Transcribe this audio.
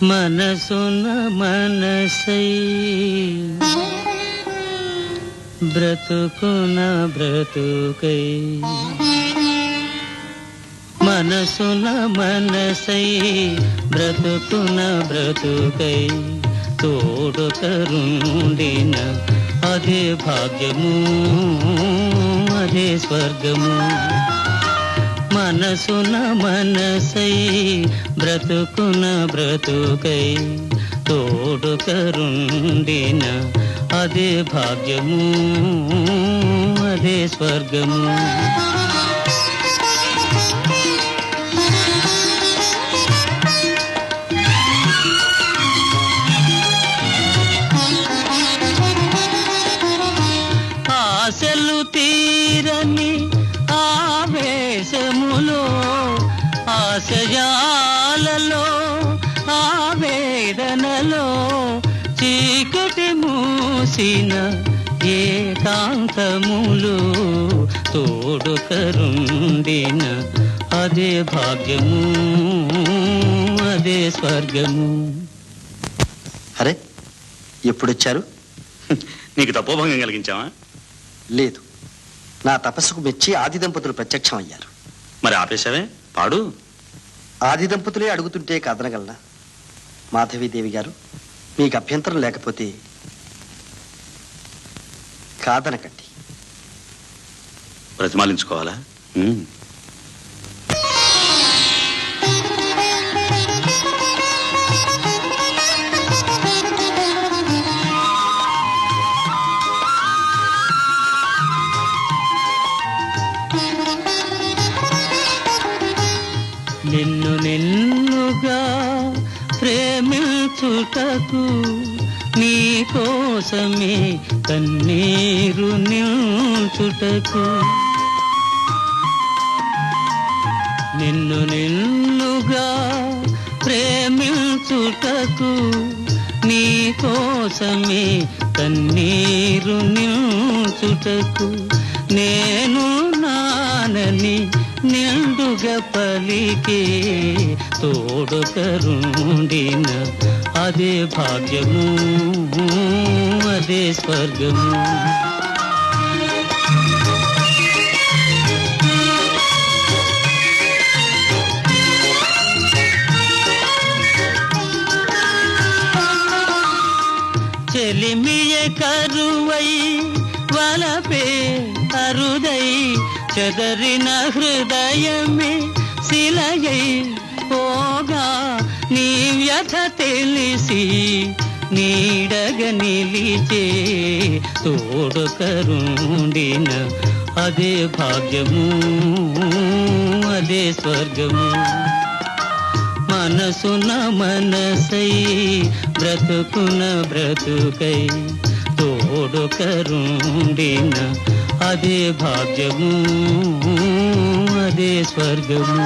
మనసున మనసై బ్రతుకున బ్రతుకై మనసున మనసై బ్రతుకున బ్రతుకై తోడుకరుండిన అదే భాగ్యము అదే స్వర్గము మనసున మనసై బ్రతుకున బ్రతుకై తోడుకరుండిన అదే భాగ్యము అదే స్వర్గము ఆశలు తీరని ఆవేశములో ఆశయాలలో ఆవేదనలో చీకటి మూసిన ఏకాంతములు తోడుకరుండిన అదే భాగ్యము అదే స్వర్గము. అరే ఎప్పుడొచ్చారు? నీకు తపోభంగం కలిగించావా? లేదు, నా తపస్సుకు మెచ్చి ఆది దంపతులు ప్రత్యక్షం అయ్యారు. మరి ఆపేశావే? పాడు. ఆది దంపతులే అడుగుతుంటే కాదనగలనా? మాధవీదేవి గారు, మీకు అభ్యంతరం లేకపోతే కాదనకండి. ప్రతిమాలించుకోవాలా? నిన్ను నిన్నుగా ప్రేమించుటకు నీ కోసమే కన్నీరు నిల్చుటకు నిన్ను నిన్నుగా ప్రేమించుటకు నీ కోసమే కన్నీరు నిల్చుటకు నేను నానని నిండుగా పలికే తోడుకరుండిన అదే భాగ్యము అదే స్వర్గము చెలిమియ కరువై వలపే అరుదై చెదరిన హృదయమే శిలయై పోగా నీ వ్యథ తెలిసి నీడగ నిలిచే తోడుకరుండిన అదే భాగ్యము అదే స్వర్గము మనసున మనసై బ్రతుకున బ్రతుకై తోడుకరుండిన అదే భాగ్యము అదే స్వర్గము.